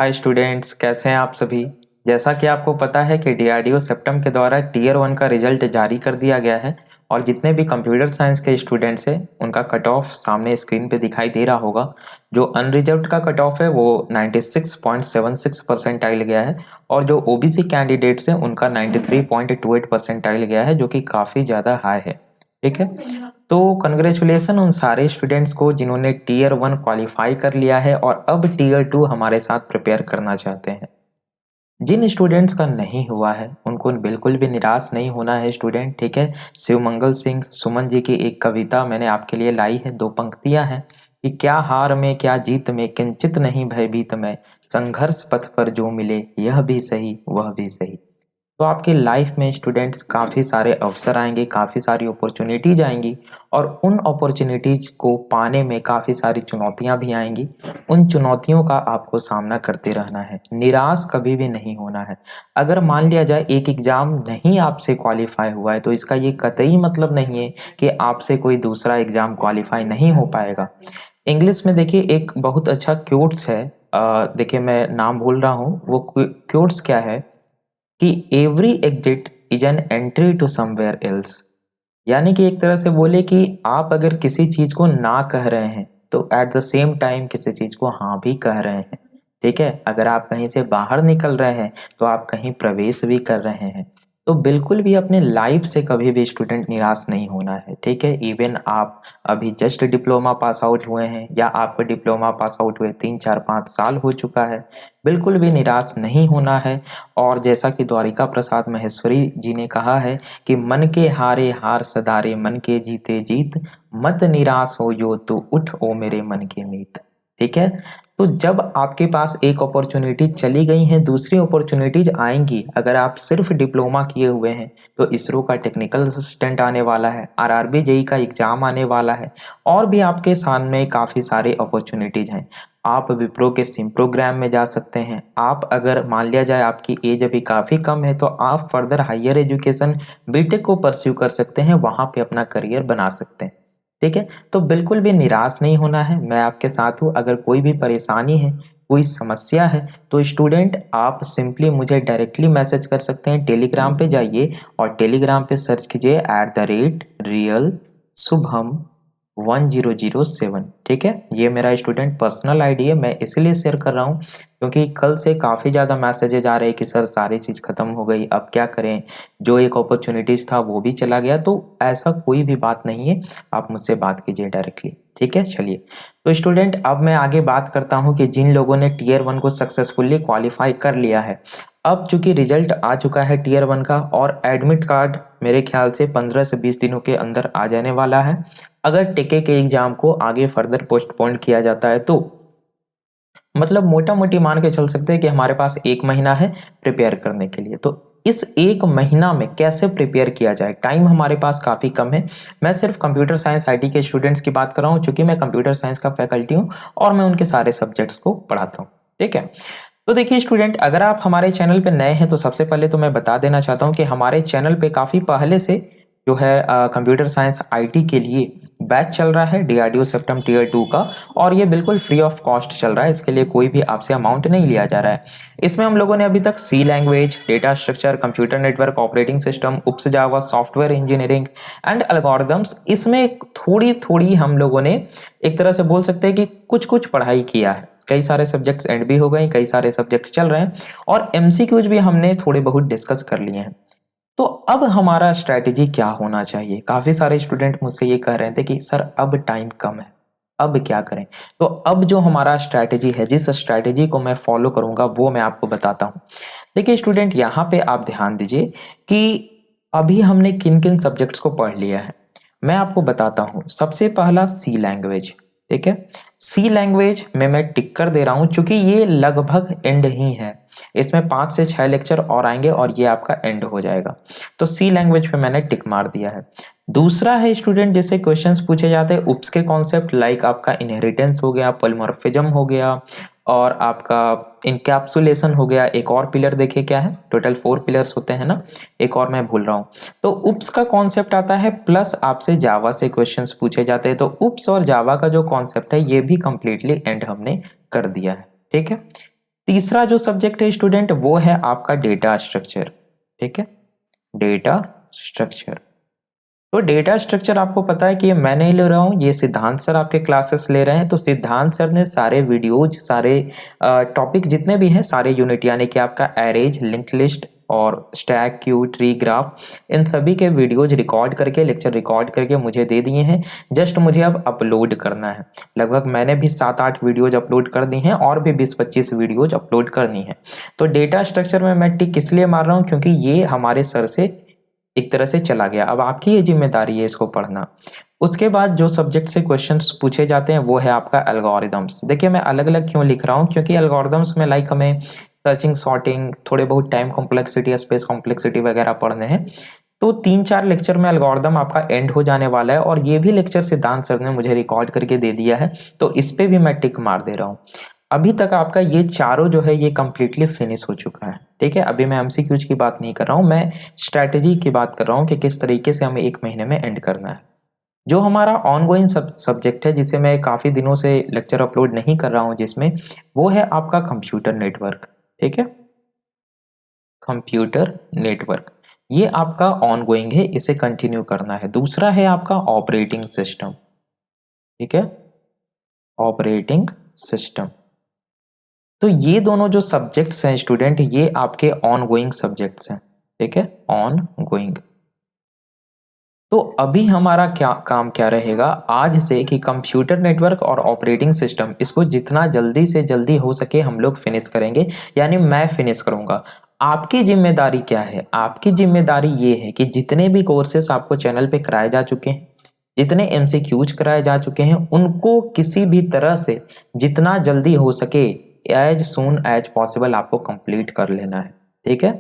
Hi students, कैसे हैं आप सभी। जैसा कि आपको पता है कि डीआरडीओ सेप्टम के द्वारा टीयर 1 का रिजल्ट जारी कर दिया गया है और जितने भी कंप्यूटर साइंस के स्टूडेंट्स हैं उनका कट ऑफ सामने स्क्रीन पे दिखाई दे रहा होगा। जो अनरिजर्व्ड का कट ऑफ है वो 96.76 परसेंटाइल गया है और जो ओबीसी कैंडिडेट्स हैं उनका 93.28 परसेंटाइल गया है, जो कि काफ़ी ज़्यादा हाई है। ठीक है, तो कंग्रेचुलेसन उन सारे स्टूडेंट्स को जिन्होंने टीयर 1 क्वालिफाई कर लिया है और अब टीयर 2 हमारे साथ प्रिपेयर करना चाहते हैं। जिन स्टूडेंट्स का नहीं हुआ है उनको बिल्कुल भी निराश नहीं होना है स्टूडेंट। ठीक है, शिवमंगल सिंह सुमन जी की एक कविता मैंने आपके लिए लाई है, 2 पंक्तियां हैं कि क्या हार में क्या जीत में किंचित नहीं भयभीत में, संघर्ष पथ पर जो मिले यह भी सही वह भी सही। तो आपकी लाइफ में स्टूडेंट्स काफ़ी सारे अवसर आएंगे, काफ़ी सारी अपॉर्चुनिटीज आएंगी और उन अपॉर्चुनिटीज को पाने में काफ़ी सारी चुनौतियां भी आएंगी। उन चुनौतियों का आपको सामना करते रहना है, निराश कभी भी नहीं होना है। अगर मान लिया जाए एक एग्ज़ाम नहीं आपसे क्वालिफाई हुआ है तो इसका ये कतई मतलब नहीं है कि आपसे कोई दूसरा एग्ज़ाम क्वालिफाई नहीं हो पाएगा। इंग्लिश में देखिए एक बहुत अच्छा क्योट्स है, देखिए मैं नाम भूल रहा हूँ, वो क्योट्स क्या है कि every exit is an entry to somewhere else. यानी कि एक तरह से बोले कि आप अगर किसी चीज को ना कह रहे हैं तो एट द सेम टाइम किसी चीज को हाँ भी कह रहे हैं। ठीक है, अगर आप कहीं से बाहर निकल रहे हैं तो आप कहीं प्रवेश भी कर रहे हैं। तो बिल्कुल भी अपने लाइफ से कभी भी स्टूडेंट निराश नहीं होना है। ठीक है, इवन आप अभी जस्ट डिप्लोमा पास आउट हुए हैं या आपका डिप्लोमा पास आउट हुए 3 4 5 साल हो चुका है, बिल्कुल भी निराश नहीं होना है। और जैसा कि द्वारिका प्रसाद महेश्वरी जी ने कहा है कि मन के हारे हार सदारे मन के जीते जीत, मत निराश हो यो तू उठ ओ मेरे मन के मीत। ठीक है, तो जब आपके पास एक अपॉर्चुनिटी चली गई है दूसरी अपॉर्चुनिटीज आएंगी। अगर आप सिर्फ डिप्लोमा किए हुए हैं तो इसरो का टेक्निकल असिस्टेंट आने वाला है, आरआरबी जेई का एग्जाम आने वाला है और भी आपके सामने काफ़ी सारे अपॉर्चुनिटीज हैं। आप विप्रो के सिम प्रोग्राम में जा सकते हैं। आप अगर मान लिया जाए आपकी एज अभी काफ़ी कम है तो आप फर्दर हायर एजुकेशन बीटेक को परस्यू कर सकते हैं, वहाँ पे अपना करियर बना सकते हैं। ठीक है, तो बिल्कुल भी निराश नहीं होना है, मैं आपके साथ हूँ। अगर कोई भी परेशानी है, कोई समस्या है तो स्टूडेंट आप सिंपली मुझे डायरेक्टली मैसेज कर सकते हैं। टेलीग्राम पे जाइए और टेलीग्राम पे सर्च कीजिए @real शुभम 1007। ठीक है, ये मेरा स्टूडेंट पर्सनल आईडी है, मैं इसलिए शेयर कर रहा हूँ क्योंकि कल से काफ़ी ज़्यादा मैसेजेज आ रहे हैं कि सर सारी चीज़ ख़त्म हो गई, अब क्या करें, जो एक अपॉर्चुनिटीज़ था वो भी चला गया। तो ऐसा कोई भी बात नहीं है, आप मुझसे बात कीजिए डायरेक्टली। ठीक है, चलिए तो स्टूडेंट अब मैं आगे बात करता हूँ कि जिन लोगों ने टीयर 1 को सक्सेसफुल्ली क्वालिफाई कर लिया है, अब चूंकि रिजल्ट आ चुका है टीयर 1 का और एडमिट कार्ड मेरे ख्याल से 15 से 20 दिनों के अंदर आ जाने वाला है। अगर टेके के एग्जाम को आगे फर्दर पोस्टपोन किया जाता है तो मतलब मोटा मोटी मान के चल सकते हैं कि हमारे पास 1 महीना है प्रिपेयर करने के लिए। तो इस 1 महीना में कैसे प्रिपेयर किया जाए, टाइम हमारे पास काफ़ी कम है। मैं सिर्फ कंप्यूटर साइंस आईटी के स्टूडेंट्स की बात कर रहा हूँ, चूंकि मैं कंप्यूटर साइंस का फैकल्टी हूँ और मैं उनके सारे सब्जेक्ट्स को पढ़ाता हूँ। ठीक है, तो देखिए स्टूडेंट, अगर आप हमारे चैनल पे नए हैं तो सबसे पहले तो मैं बता देना चाहता हूँ कि हमारे चैनल पे काफ़ी पहले से जो है कंप्यूटर साइंस आईटी के लिए बैच चल रहा है डीआरडीओ सेप्टम टीयर 2 का, और ये बिल्कुल फ्री ऑफ कॉस्ट चल रहा है। इसके लिए कोई भी आपसे अमाउंट नहीं लिया जा रहा है। इसमें हम लोगों ने अभी तक C language, data structure, computer network operating system, OOPS Java, software engineering and algorithms, इसमें थोड़ी थोड़ी हम लोगों ने एक तरह से बोल सकते हैं कि कुछ कुछ पढ़ाई किया है। कई सारे सब्जेक्ट्स एंड भी हो गए, कई सारे सब्जेक्ट्स चल रहे हैं और एमसीक्यूज भी हमने थोड़े बहुत डिस्कस कर लिए हैं। तो अब हमारा स्ट्रैटेजी क्या होना चाहिए। काफी सारे स्टूडेंट मुझसे ये कह रहे थे कि सर अब टाइम कम है, अब क्या करें। तो अब जो हमारा स्ट्रैटेजी है, जिस स्ट्रैटेजी को मैं फॉलो करूंगा वो मैं आपको बताता हूँ। देखिए स्टूडेंट, यहाँ पे आप ध्यान दीजिए कि अभी हमने किन किन सब्जेक्ट्स को पढ़ लिया है, मैं आपको बताता हूँ। सबसे पहला सी लैंग्वेज। ठीक है, सी लैंग्वेज में मैं टिक कर दे रहा हूं चूंकि ये लगभग एंड ही है। इसमें 5 से 6 लेक्चर और आएंगे और ये आपका एंड हो जाएगा। तो सी लैंग्वेज पे मैंने टिक मार दिया है। दूसरा है स्टूडेंट, जैसे क्वेश्चंस पूछे जाते हैं उप्स के कॉन्सेप्ट, लाइक आपका इनहेरिटेंस हो गया, पॉलीमॉर्फिज्म हो गया और आपका इनकैप्सुलेशन हो गया। एक और पिलर देखिए क्या है, टोटल 4 पिलर्स होते हैं ना, एक और मैं भूल रहा हूँ। तो उप्स का कॉन्सेप्ट आता है, प्लस आपसे जावा से क्वेश्चंस पूछे जाते हैं। तो उप्स और जावा का जो कॉन्सेप्ट है ये भी कंप्लीटली एंड हमने कर दिया है। ठीक है, तीसरा जो सब्जेक्ट है स्टूडेंट वो है आपका डेटा स्ट्रक्चर। ठीक है, डेटा स्ट्रक्चर। तो डेटा स्ट्रक्चर आपको पता है कि ये मैं नहीं ले रहा हूँ, ये सिद्धांत सर आपके क्लासेस ले रहे हैं। तो सिद्धांत सर ने सारे वीडियोज, सारे टॉपिक जितने भी हैं, सारे यूनिट यानी कि आपका एरेज, लिंक्ड लिस्ट और स्टैक, क्यू, ट्री, ग्राफ, इन सभी के वीडियोज रिकॉर्ड करके, लेक्चर रिकॉर्ड करके मुझे दे दिए हैं। जस्ट मुझे अब अपलोड करना है। लगभग मैंने भी 7-8 वीडियोज अपलोड कर दी हैं और भी 20-25 वीडियोज अपलोड करनी है। तो डेटा स्ट्रक्चर में मैं टिक इसलिए मार रहा हूँ क्योंकि ये हमारे सर से एक तरह से चला गया। अब आपकी ये जिम्मेदारी है इसको पढ़ना। उसके बाद जो सब्जेक्ट से क्वेश्चंस पूछे जाते हैं वो है आपका एल्गोरिदम्स। देखिए मैं अलग अलग क्यों लिख रहा हूँ, क्योंकि एल्गोरिदम्स में लाइक हमें सर्चिंग, सॉर्टिंग, थोड़े बहुत टाइम कॉम्प्लेक्सिटी, स्पेस कॉम्प्लेक्सिटी वगैरह पढ़ने हैं। तो 3-4 लेक्चर में एल्गोरिदम आपका एंड हो जाने वाला है और ये भी लेक्चर सिद्धांत सर ने मुझे रिकॉर्ड करके दे दिया है, तो इस पे भी मैं टिक मार दे रहा हूँ। अभी तक आपका ये चारों जो है ये कंप्लीटली फिनिश हो चुका है। ठीक है, अभी मैं एमसीक्यूज की बात नहीं कर रहा हूँ, मैं स्ट्रैटेजी की बात कर रहा हूँ कि किस तरीके से हमें 1 महीने में एंड करना है। जो हमारा ऑनगोइंग सब्जेक्ट है, जिसे मैं काफी दिनों से लेक्चर अपलोड नहीं कर रहा हूँ जिसमें, वो है आपका कंप्यूटर नेटवर्क। ठीक है, कंप्यूटर नेटवर्क ये आपका ऑनगोइंग है, इसे कंटिन्यू करना है। दूसरा है आपका ऑपरेटिंग सिस्टम। ठीक है, ऑपरेटिंग सिस्टम। तो ये दोनों जो सब्जेक्ट्स हैं स्टूडेंट, ये आपके ऑनगोइंग सब्जेक्ट्स हैं। ठीक है, ऑनगोइंग। तो अभी हमारा क्या काम क्या रहेगा आज से कि कंप्यूटर नेटवर्क और ऑपरेटिंग सिस्टम, इसको जितना जल्दी से जल्दी हो सके हम लोग फिनिश करेंगे, यानी मैं फिनिश करूंगा। आपकी जिम्मेदारी क्या है? आपकी जिम्मेदारी ये है कि जितने भी कोर्सेस आपको चैनल पे कराए जा चुके हैं, जितने एमसीक्यूज कराए जा चुके हैं, उनको किसी भी तरह से जितना जल्दी हो सके, एज सून एज पॉसिबल आपको कंप्लीट कर लेना है। ठीक है,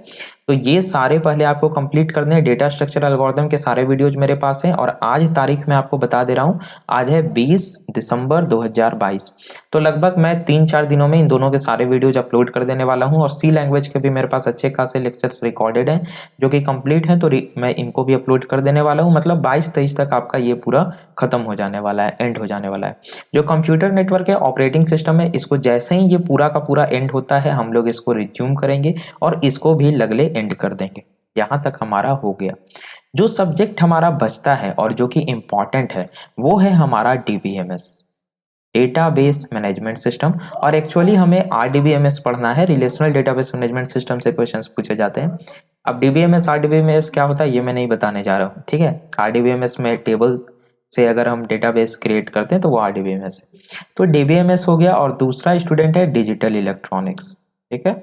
तो ये सारे पहले आपको कंप्लीट करने हैं। डेटा स्ट्रक्चर एल्गोरिथम के सारे वीडियोज मेरे पास हैं और आज तारीख में आपको बता दे रहा हूं, आज है 20 दिसंबर 2022। तो लगभग मैं 3-4 दिनों में इन दोनों के सारे वीडियोज अपलोड कर देने वाला हूं और सी लैंग्वेज के भी मेरे पास अच्छे खासे लेक्चर्स रिकॉर्डेड हैं जो कि कंप्लीट हैं, तो मैं इनको भी अपलोड कर देने वाला हूं। मतलब 22-23 तक आपका ये पूरा खत्म हो जाने वाला है, एंड हो जाने वाला है। जो कंप्यूटर नेटवर्क है, ऑपरेटिंग सिस्टम है, इसको जैसे ही ये पूरा का पूरा एंड होता है हम लोग इसको रिज्यूम करेंगे और इसको भी लगले एंड कर देंगे। यहां तक हमारा हो गया। जो सब्जेक्ट हमारा बचता है और जो कि इंपॉर्टेंट है वो है हमारा डीबीएमएस, डेटाबेस मैनेजमेंट सिस्टम। और एक्चुअली हमें आरडीबीएमएस पढ़ना है, रिलेशनल डेटाबेस मैनेजमेंट सिस्टम से क्वेश्चंस पूछे जाते हैं। अब डीबीएमएस आरडीबीएमएस क्या होता है ये मैं नहीं बताने जा रहा हूँ। ठीक है, आरडीबीएमएस में टेबल से अगर हम डेटाबेस क्रिएट करते हैं तो वो आरडीबीएमएस है। तो डीबीएमएस हो गया और दूसरा स्टूडेंट है डिजिटल इलेक्ट्रॉनिक्स। ठीक है,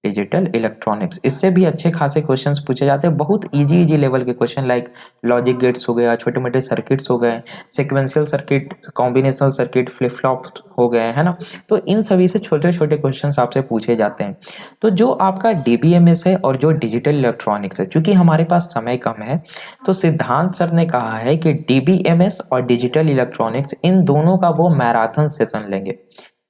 डिजिटल इलेक्ट्रॉनिक्स, इससे भी अच्छे खासे क्वेश्चंस पूछे जाते हैं, बहुत इजी लेवल के क्वेश्चन, लाइक लॉजिक गेट्स हो गया, छोटे मोटे सर्किट्स हो गए, sequential circuit, combinational circuit, flip flop हो गए, है ना। तो इन सभी से छोटे छोटे क्वेश्चंस आपसे पूछे जाते हैं। तो जो आपका डीबीएमएस है और जो डिजिटल इलेक्ट्रॉनिक्स है, चूंकि हमारे पास समय कम है, तो सिद्धांत सर ने कहा है कि डीबीएमएस और डिजिटल इलेक्ट्रॉनिक्स इन दोनों का वो मैराथन सेशन लेंगे।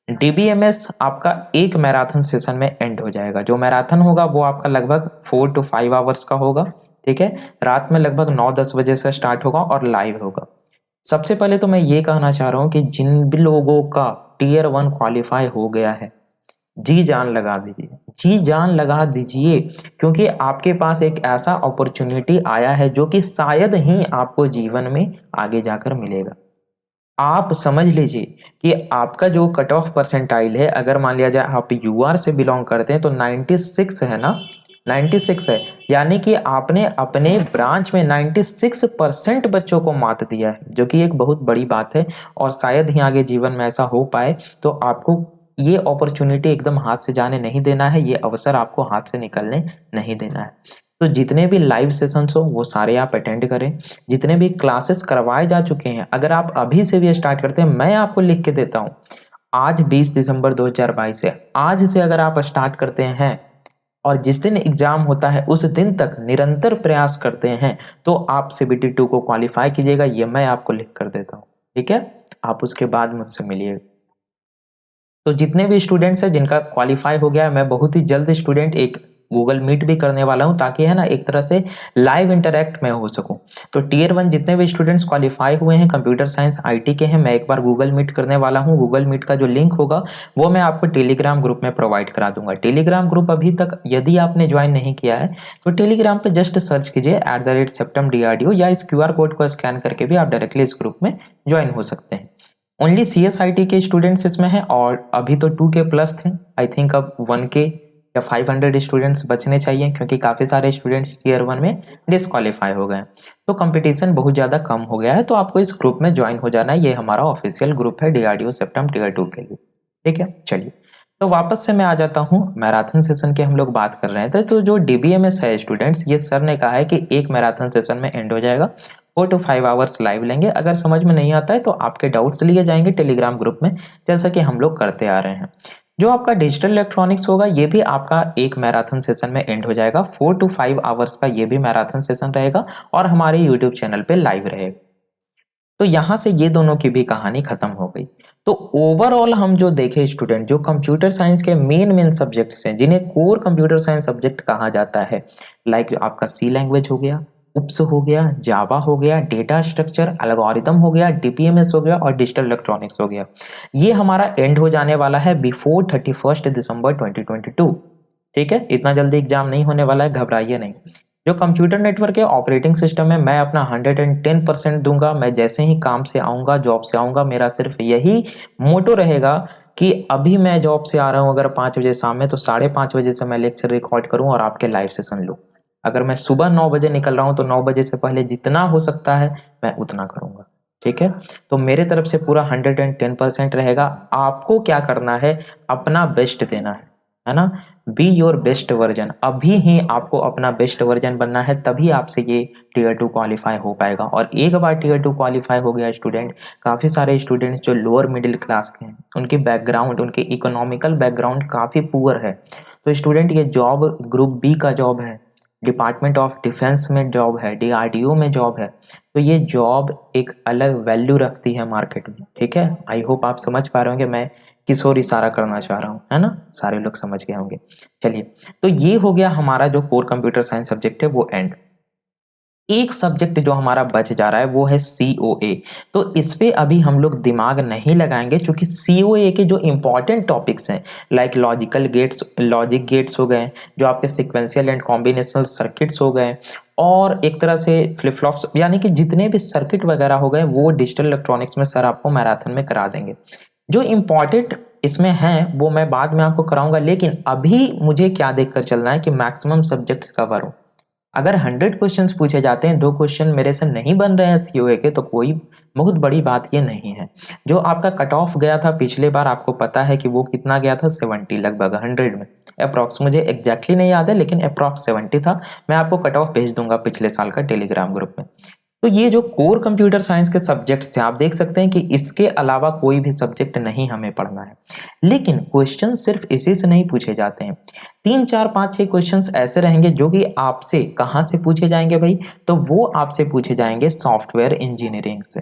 डीबीएमएस आपका एक मैराथन सेशन में एंड हो जाएगा। जो मैराथन होगा वो आपका लगभग 4 to 5 आवर्स का होगा। ठीक है, रात में लगभग 9-10 बजे से स्टार्ट होगा और लाइव होगा। सबसे पहले तो मैं ये कहना चाह रहा हूँ कि जिन भी लोगों का टीयर 1 क्वालिफाई हो गया है, जी जान लगा दीजिए, जी जान लगा दीजिए, क्योंकि आपके पास एक ऐसा अपॉर्चुनिटी आया है जो कि शायद ही आपको जीवन में आगे जाकर मिलेगा। आप समझ लीजिए कि आपका जो कट ऑफ परसेंटाइल है, अगर मान लिया जाए आप यूआर से बिलोंग करते हैं तो 96 है ना, 96 है, यानी कि आपने अपने ब्रांच में 96% बच्चों को मात दिया है, जो कि एक बहुत बड़ी बात है और शायद ही आगे जीवन में ऐसा हो पाए। तो आपको ये अपॉर्चुनिटी एकदम हाथ से जाने नहीं देना है, ये अवसर आपको हाथ से निकलने नहीं देना है। तो जितने भी लाइव सेशंस हो वो सारे आप अटेंड करें, जितने भी क्लासेस करवाए जा चुके हैं अगर आप अभी से भी स्टार्ट करते हैं, मैं आपको लिख के देता हूँ, आज 20 दिसंबर 2022 है, आज से अगर आप स्टार्ट करते हैं और जिस दिन एग्जाम होता है उस दिन तक निरंतर प्रयास करते हैं तो आप सीबीटी 2 को क्वालिफाई कीजिएगा, ये मैं आपको लिख कर देता हूँ। ठीक है, आप उसके बाद मुझसे मिलिए। तो जितने भी स्टूडेंट्स हैं जिनका क्वालिफाई हो गया है, मैं बहुत ही जल्द स्टूडेंट एक गूगल मीट भी करने वाला हूँ, ताकि है ना एक तरह से लाइव इंटरेक्ट मैं हो सकूँ। तो टियर 1 जितने भी स्टूडेंट्स क्वालिफाई हुए हैं कंप्यूटर साइंस आईटी के हैं, मैं एक बार गूगल मीट करने वाला हूँ। गूगल मीट का जो लिंक होगा वो मैं आपको टेलीग्राम ग्रुप में प्रोवाइड करा दूंगा। टेलीग्राम ग्रुप अभी तक यदि आपने ज्वाइन नहीं किया है तो टेलीग्राम पे जस्ट सर्च कीजिए @septemDRDO, या इस क्यूआर कोड को स्कैन करके भी आप डायरेक्टली इस ग्रुप में ज्वाइन हो सकते हैं। ओनली CSIT के स्टूडेंट्स इसमें हैं, और अभी तो 2K प्लस थे, आई थिंक अब 1K या 500 स्टूडेंट्स बचने चाहिए, क्योंकि काफ़ी सारे स्टूडेंट्स टियर 1 में डिसक्वालीफाई हो गए। तो कंपटीशन बहुत ज़्यादा कम हो गया है, तो आपको इस ग्रुप में ज्वाइन हो जाना है। ये हमारा ऑफिशियल ग्रुप है DRDO सेप्टम टियर 2 के लिए। ठीक है, चलिए तो वापस से मैं आ जाता हूँ। मैराथन सेशन की हम लोग बात कर रहे थे, तो जो DBMS है स्टूडेंट्स, ये सर ने कहा है कि एक मैराथन सेशन में एंड हो जाएगा। 4 to 5 आवर्स लाइव लेंगे। अगर समझ में नहीं आता है तो आपके डाउट्स लिए जाएंगे टेलीग्राम ग्रुप में, जैसा कि हम लोग करते आ रहे हैं। जो आपका डिजिटल इलेक्ट्रॉनिक्स होगा, ये भी आपका एक मैराथन सेशन में एंड हो जाएगा। 4 to 5 आवर्स का ये भी मैराथन सेशन रहेगा और हमारे यूट्यूब चैनल पे लाइव रहेगा। तो यहाँ से ये दोनों की भी कहानी खत्म हो गई। तो ओवरऑल हम जो देखे स्टूडेंट, जो कंप्यूटर साइंस के मेन सब्जेक्ट्स हैं, जिन्हें कोर कंप्यूटर साइंस सब्जेक्ट कहा जाता है, लाइक आपका सी लैंग्वेज हो गया, उप्स हो गया, जावा हो गया, डेटा स्ट्रक्चर, एल्गोरिथम हो गया, DPMS हो गया और डिजिटल इलेक्ट्रॉनिक्स हो गया, ये हमारा एंड हो जाने वाला है बिफोर 31 दिसंबर 2022। ठीक है, इतना जल्दी एग्जाम नहीं होने वाला है, घबराइए नहीं। जो कंप्यूटर नेटवर्क के ऑपरेटिंग सिस्टम है, मैं अपना 110% दूंगा। मैं जैसे ही काम से आऊंगा, जॉब से आऊंगा, मेरा सिर्फ यही मोटो रहेगा कि अभी मैं जॉब से आ रहा हूं अगर 5 बजे शाम में, तो 5:30 बजे से मैं लेक्चर रिकॉर्ड करूं और आपके लाइव सेशन लूं। अगर मैं सुबह 9 बजे निकल रहा हूं तो 9 बजे से पहले जितना हो सकता है मैं उतना करूंगा। ठीक है, तो मेरे तरफ से पूरा 110% रहेगा। आपको क्या करना है, अपना बेस्ट देना है ना। Be your best version. अभी ही आपको अपना बेस्ट वर्जन बनना है, तभी आपसे ये टियर 2 क्वालिफाई हो पाएगा। और एक बार टियर 2 क्वालिफाई हो गया स्टूडेंट, काफ़ी सारे स्टूडेंट्स जो लोअर मिडिल क्लास के हैं, उनकी बैकग्राउंड, उनके इकोनॉमिकल बैकग्राउंड काफ़ी पुअर है, तो स्टूडेंट ये जॉब ग्रुप बी का जॉब है, डिपार्टमेंट ऑफ डिफेंस में जॉब है, DRDO में जॉब है, तो ये जॉब एक अलग वैल्यू रखती है मार्केट में। ठीक है, आई होप आप समझ पा रहे होंगे मैं किस ओर इशारा करना चाह रहा हूँ, है ना। सारे लोग समझ गए होंगे। चलिए, तो ये हो गया हमारा जो कोर कंप्यूटर साइंस सब्जेक्ट है वो एंड। एक सब्जेक्ट जो हमारा बच जा रहा है वो है COA। तो इस पे अभी हम लोग दिमाग नहीं लगाएंगे, क्योंकि COA के जो इंपॉर्टेंट टॉपिक्स हैं, लाइक लॉजिक गेट्स हो गए, जो आपके सिक्वेंशियल एंड कॉम्बिनेशनल सर्किट्स हो गए, और एक तरह से फ्लिप फ्लॉप्स, यानी कि जितने भी सर्किट वगैरह हो गए वो डिजिटल इलेक्ट्रॉनिक्स में सर आपको मैराथन में करा देंगे। जो इम्पॉर्टेंट इसमें है वो मैं बाद में आपको कराऊंगा, लेकिन अभी मुझे क्या देखकर चलना है कि मैक्सिमम सब्जेक्ट्स कवर हो। अगर 100 क्वेश्चंस पूछे जाते हैं, 2 क्वेश्चन मेरे से नहीं बन रहे हैं COA के, तो कोई बहुत बड़ी बात ये नहीं है। जो आपका कट ऑफ गया था पिछले बार, आपको पता है कि वो कितना गया था, 70, लगभग 100 में अप्रॉक्स। मुझे एग्जैक्टली नहीं याद है, लेकिन अप्रॉक्स 70 था। मैं आपको कट ऑफ भेज दूंगा पिछले साल का टेलीग्राम ग्रुप में। तो ये जो कोर कंप्यूटर साइंस के सब्जेक्ट्स थे, आप देख सकते हैं कि इसके अलावा कोई भी सब्जेक्ट नहीं हमें पढ़ना है। लेकिन क्वेश्चन सिर्फ इसी से नहीं पूछे जाते हैं। 3, 4, 5, 6 क्वेश्चंस ऐसे रहेंगे जो कि आपसे कहाँ से पूछे जाएंगे भाई, तो वो आपसे पूछे जाएंगे सॉफ्टवेयर इंजीनियरिंग से,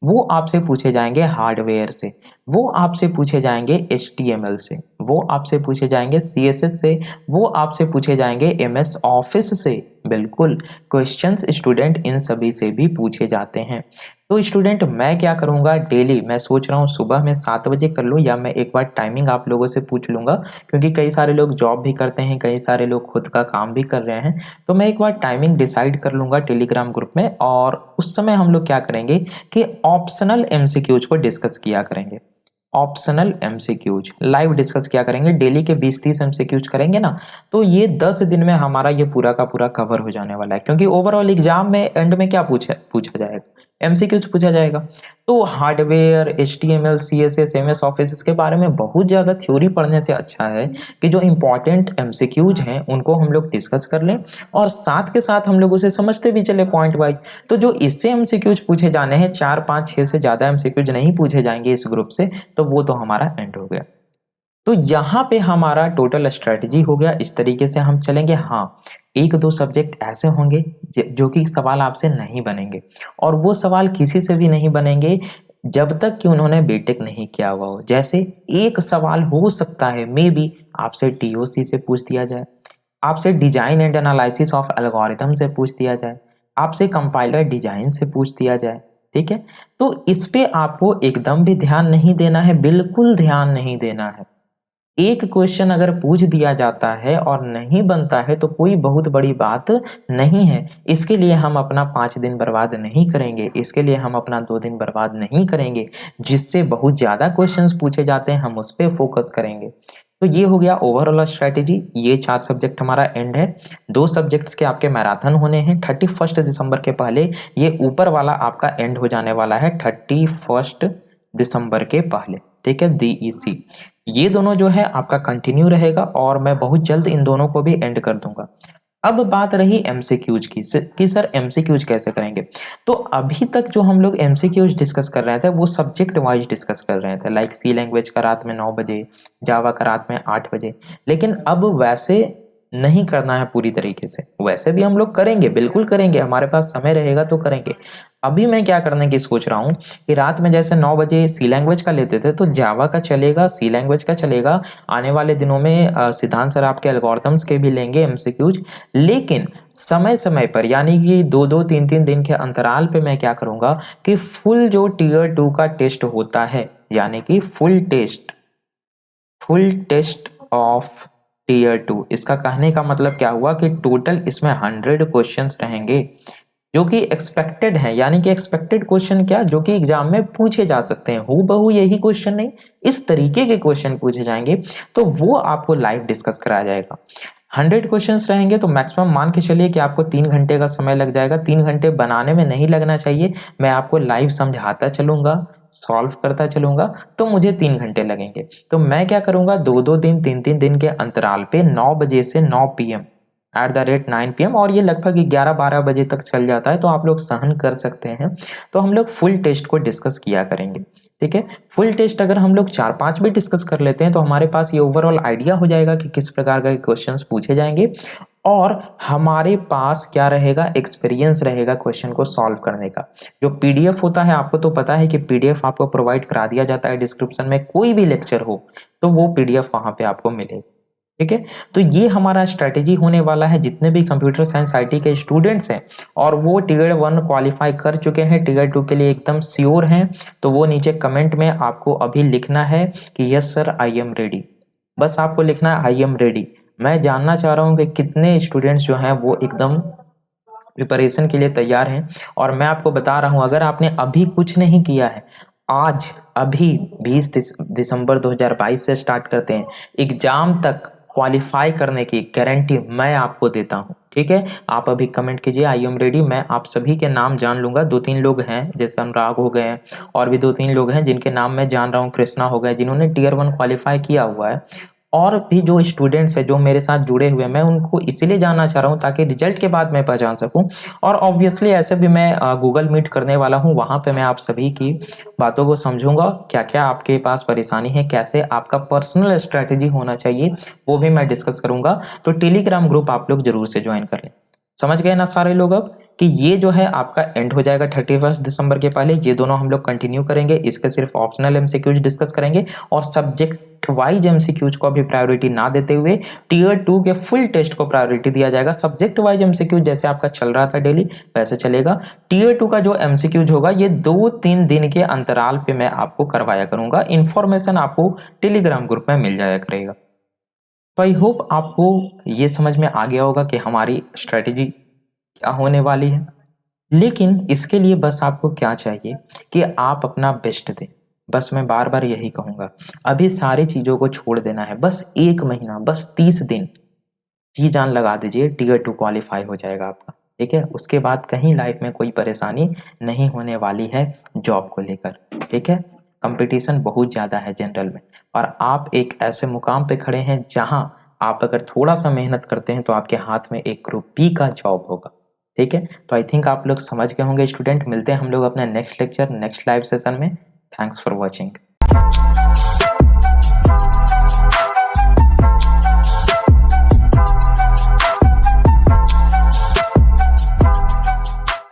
वो आपसे पूछे जाएंगे हार्डवेयर से, वो आपसे पूछे जाएंगे HTML से, वो आपसे पूछे जाएंगे CSS से, वो आपसे पूछे जाएंगे MS ऑफिस से। बिल्कुल, क्वेश्चंस स्टूडेंट इन सभी से भी पूछे जाते हैं। तो स्टूडेंट मैं क्या करूंगा, डेली मैं सोच रहा हूँ सुबह में 7 बजे कर लूँ, या मैं एक बार टाइमिंग आप लोगों से पूछ लूंगा, क्योंकि कई सारे लोग जॉब भी करते हैं, कई सारे लोग खुद का काम भी कर रहे हैं। तो मैं एक बार टाइमिंग डिसाइड कर लूंगा टेलीग्राम ग्रुप में, और उस समय हम लोग क्या करेंगे कि ऑप्शनल MCQs को डिस्कस किया करेंगे। ऑप्शनल MCQs लाइव डिस्कस किया करेंगे, डेली के 20-30 MCQs करेंगे ना, तो ये 10 दिन में हमारा ये पूरा का पूरा कवर हो जाने वाला है। क्योंकि ओवरऑल एग्जाम में एंड में क्या पूछा जाएगा, MCQs पूछा जाएगा। तो hardware, HTML, CSS, MS office, इसके बारे में बहुत ज़्यादा थ्योरी पढ़ने से अच्छा है कि जो इंपॉर्टेंट MCQs हैं उनको हम लोग डिस्कस कर लें, और साथ के साथ हम लोग उसे समझते भी चले पॉइंट वाइज। तो जो इससे MCQs पूछे जाने हैं, 4, 5, 6 से ज़्यादा MCQs नहीं पूछे जाएंगे इस ग्रुप से, तो वो तो हमारा एंड हो गया। तो यहाँ पे हमारा टोटल स्ट्रेटजी हो गया, इस तरीके से हम चलेंगे। हाँ, 1-2 सब्जेक्ट ऐसे होंगे जो कि सवाल आपसे नहीं बनेंगे, और वो सवाल किसी से भी नहीं बनेंगे जब तक कि उन्होंने बीटेक नहीं किया हुआ हो। जैसे एक सवाल हो सकता है मे बी आपसे TOC से पूछ दिया जाए, आपसे design and analysis of algorithm से पूछ दिया जाए, आपसे कंपाइलर डिजाइन से पूछ दिया जाए, ठीक है। तो इस पे आपको एकदम भी ध्यान नहीं देना है, बिल्कुल ध्यान नहीं देना है। एक क्वेश्चन अगर पूछ दिया जाता है और नहीं बनता है तो कोई बहुत बड़ी बात नहीं है। इसके लिए हम अपना 5 दिन बर्बाद नहीं करेंगे, इसके लिए हम अपना 2 दिन बर्बाद नहीं करेंगे। जिससे बहुत ज़्यादा क्वेश्चंस पूछे जाते हैं हम उस पे फोकस करेंगे। तो ये हो गया ओवरऑल स्ट्रैटेजी। ये 4 सब्जेक्ट हमारा एंड है। 2 सब्जेक्ट्स के आपके मैराथन होने हैं 31 दिसंबर के पहले। ये ऊपर वाला आपका एंड हो जाने वाला है 31 दिसंबर के पहले, ठीक है, DEC। ये दोनों जो है आपका कंटिन्यू रहेगा और मैं बहुत जल्द इन दोनों को भी एंड कर दूंगा। अब बात रही एमसीक्यूज की कि सर एमसीक्यूज कैसे करेंगे। तो अभी तक जो हम लोग एमसीक्यूज डिस्कस कर रहे थे वो सब्जेक्ट वाइज डिस्कस कर रहे थे, लाइक सी लैंग्वेज का रात में 9 बजे, जावा का रात में 8 बजे। लेकिन अब वैसे नहीं करना है पूरी तरीके से। वैसे भी हम लोग करेंगे, बिल्कुल करेंगे, हमारे पास समय रहेगा तो करेंगे। अभी मैं क्या करने की सोच रहा हूँ कि रात में जैसे 9 बजे सी लैंग्वेज का लेते थे तो जावा का चलेगा, सी लैंग्वेज का चलेगा। आने वाले दिनों में सिद्धांत सर आपके एल्गोरिथम्स के भी लेंगे एमसीक्यूज। लेकिन समय समय पर यानी कि 2-2 3-3 दिन के अंतराल पे मैं क्या करूंगा कि फुल जो टीयर 2 का टेस्ट होता है, यानी कि फुल टेस्ट ऑफ टीयर 2, इसका कहने का मतलब क्या हुआ कि टोटल इसमें 100 क्वेश्चंस रहेंगे जो कि एक्सपेक्टेड है। यानी कि एक्सपेक्टेड क्वेश्चन क्या, जो कि एग्जाम में पूछे जा सकते हैं, हूबहू यही क्वेश्चन नहीं, इस तरीके के क्वेश्चन पूछे जाएंगे। तो वो आपको लाइव डिस्कस कराया जाएगा। 100 क्वेश्चंस रहेंगे तो मैक्सिमम मान के चलिए कि आपको 3 घंटे का समय लग जाएगा। 3 घंटे बनाने में नहीं लगना चाहिए, मैं आपको लाइव समझाता चलूंगा, सॉल्व करता चलूंगा, तो मुझे 3 घंटे लगेंगे। तो मैं क्या करूंगा, 2-2 दिन 3-3 दिन के अंतराल पे 9 बजे से 9 PM @9 PM, और ये लगभग 11-12 बजे तक चल जाता है, तो आप लोग सहन कर सकते हैं। तो हम लोग फुल टेस्ट को डिस्कस किया करेंगे, ठीक है। फुल टेस्ट अगर हम लोग 4-5 भी डिस्कस कर लेते हैं तो हमारे पास ये ओवरऑल आइडिया हो जाएगा कि किस प्रकार के क्वेश्चंस पूछे जाएंगे, और हमारे पास क्या रहेगा, एक्सपीरियंस रहेगा क्वेश्चन को सॉल्व करने का। जो पीडीएफ होता है, आपको तो पता है कि पीडीएफ आपको प्रोवाइड करा दिया जाता है डिस्क्रिप्शन में, कोई भी लेक्चर हो तो वो पीडीएफ वहां पे आपको मिलेगा, ठीक है। तो ये हमारा स्ट्रेटेजी होने वाला है। जितने भी कंप्यूटर साइंस आईटी के स्टूडेंट्स हैं और वो टीयर 1 क्वालिफाई कर चुके हैं, टीयर 2 के लिए एकदम श्योर हैं, तो वो नीचे कमेंट में आपको अभी लिखना है कि yes sir I am ready. बस आपको लिखना है आई एम रेडी। मैं जानना चाह रहा हूँ कि कितने स्टूडेंट्स जो हैं वो एकदम प्रिपरेशन के लिए तैयार हैं। और मैं आपको बता रहा हूँ, अगर आपने अभी कुछ नहीं किया है, आज अभी 20 दिसंबर 2022 से स्टार्ट करते हैं, एग्जाम तक क्वालिफाई करने की गारंटी मैं आपको देता हूं, ठीक है। आप अभी कमेंट कीजिए आई एम रेडी। मैं आप सभी के नाम जान लूंगा। 2-3 लोग हैं जैसे अनुराग हो गए हैं, और भी 2-3 लोग हैं जिनके नाम मैं जान रहा हूँ, कृष्णा हो गए, जिन्होंने टीयर 1 क्वालिफाई किया हुआ है। और भी जो स्टूडेंट्स हैं जो मेरे साथ जुड़े हुए हैं, मैं उनको इसीलिए जानना चाह रहा हूँ ताकि रिजल्ट के बाद मैं पहचान सकूं। और ऑब्वियसली ऐसे भी मैं गूगल मीट करने वाला हूँ, वहां पे मैं आप सभी की बातों को समझूंगा, क्या क्या आपके पास परेशानी है, कैसे आपका पर्सनल स्ट्रेटेजी होना चाहिए, वो भी मैं डिस्कस करूंगा। तो टेलीग्राम ग्रुप आप लोग जरूर से ज्वाइन कर लें। समझ गए ना सारे लोग अब कि ये जो है आपका एंड हो जाएगा 31 दिसंबर के पहले। ये दोनों हम लोग कंटिन्यू करेंगे, इसके सिर्फ ऑप्शनल एमसीक्यूज डिस्कस करेंगे, और सब्जेक्ट वाइज एमसीक्यूज को अभी प्रायोरिटी ना देते हुए टीयर 2 के फुल टेस्ट को प्रायोरिटी दिया जाएगा। सब्जेक्ट वाइज एमसीक्यूज जैसे आपका चल रहा था डेली, वैसे चलेगा। टीयर 2 का जो एमसीक्यूज होगा ये 2-3 दिन के अंतराल पे मैं आपको करवाया करूंगा। इंफॉर्मेशन आपको टेलीग्राम ग्रुप में मिल जाया करेगा। तो आई होप आपको ये समझ में आ गया होगा कि हमारी स्ट्रेटेजी क्या होने वाली है। लेकिन इसके लिए बस आपको क्या चाहिए कि आप अपना बेस्ट दें। बस मैं बार बार यही कहूंगा, अभी सारी चीजों को छोड़ देना है। बस 1 महीना, बस 30 दिन जी जान लगा दीजिए, टीयर 2 क्वालिफाई हो जाएगा आपका, ठीक है। उसके बाद कहीं लाइफ में कोई परेशानी नहीं होने वाली है जॉब को लेकर, ठीक है। कंपटीशन बहुत ज्यादा है जनरल में, और आप एक ऐसे मुकाम पे खड़े हैं जहां आप अगर थोड़ा सा मेहनत करते हैं तो आपके हाथ में एक ग्रुप बी का जॉब होगा, ठीक है। तो आई थिंक आप लोग समझ गए होंगे स्टूडेंट। मिलते हैं हम लोग अपने next lecture, next live session में। Thanks for watching.